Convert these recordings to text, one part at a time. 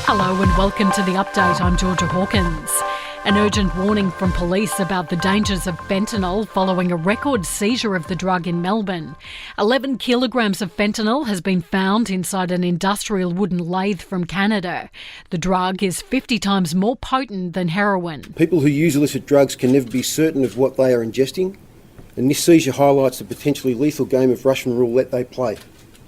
Hello and welcome to The Update. I'm Georgia Hawkins. An urgent warning from police about the dangers of fentanyl following a record seizure of the drug in Melbourne. 11 kilograms of fentanyl has been found inside an industrial wooden lathe from Canada. The drug is 50 times more potent than heroin. People who use illicit drugs can never be certain of what they are ingesting, and this seizure highlights the potentially lethal game of Russian roulette they play.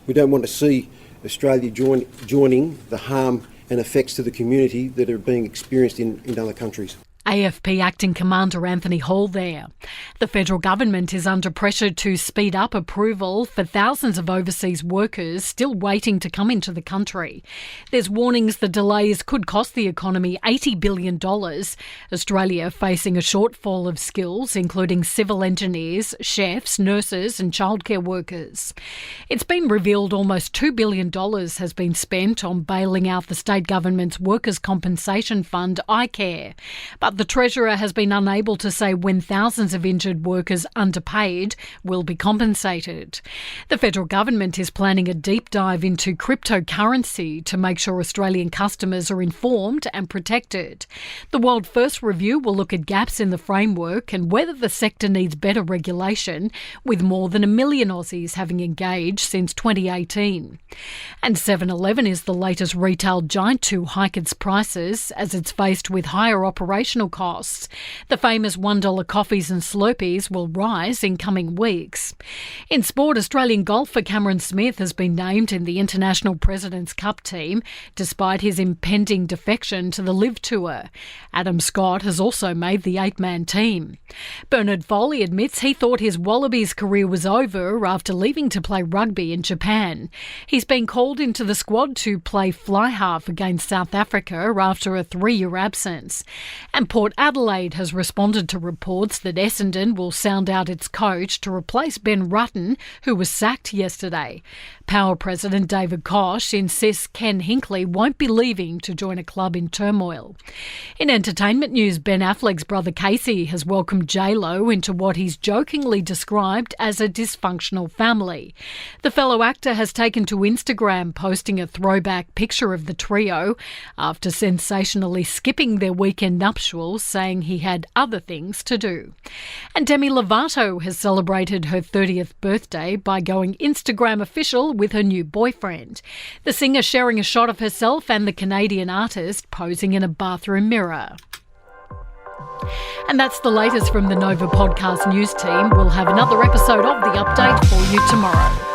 We don't want to see Australia joining the harm and effects to the community that are being experienced in other countries. AFP Acting Commander Anthony Hall there. The federal government is under pressure to speed up approval for thousands of overseas workers still waiting to come into the country. There's warnings the delays could cost the economy $80 billion. Australia facing a shortfall of skills, including civil engineers, chefs, nurses and childcare workers. It's been revealed almost $2 billion has been spent on bailing out the state government's Workers' Compensation Fund, iCare. But the Treasurer has been unable to say when thousands of injured workers underpaid will be compensated. The federal government is planning a deep dive into cryptocurrency to make sure Australian customers are informed and protected. The World First Review will look at gaps in the framework and whether the sector needs better regulation, with more than 1 million Aussies having engaged since 2018. And 7-Eleven is the latest retail giant to hike its prices as it's faced with higher operational costs. The famous $1 coffees and Slurpees will rise in coming weeks. In sport, Australian golfer Cameron Smith has been named in the International President's Cup team despite his impending defection to the Live Tour. Adam Scott has also made the 8-man team. Bernard Foley admits he thought his Wallabies career was over after leaving to play rugby in Japan. He's been called into the squad to play fly half against South Africa after a 3-year absence. And Port Adelaide has responded to reports that Essendon will sound out its coach to replace Ben Rutten, who was sacked yesterday. Power President David Koch insists Ken Hinkley won't be leaving to join a club in turmoil. In entertainment news, Ben Affleck's brother Casey has welcomed J-Lo into what he's jokingly described as a dysfunctional family. The fellow actor has taken to Instagram, posting a throwback picture of the trio after sensationally skipping their weekend nuptials, saying he had other things to do. And Demi Lovato has celebrated her 30th birthday by going Instagram official with her new boyfriend. The singer sharing a shot of herself and the Canadian artist posing in a bathroom mirror. And that's the latest from the Nova Podcast News team. We'll have another episode of The Update for you tomorrow.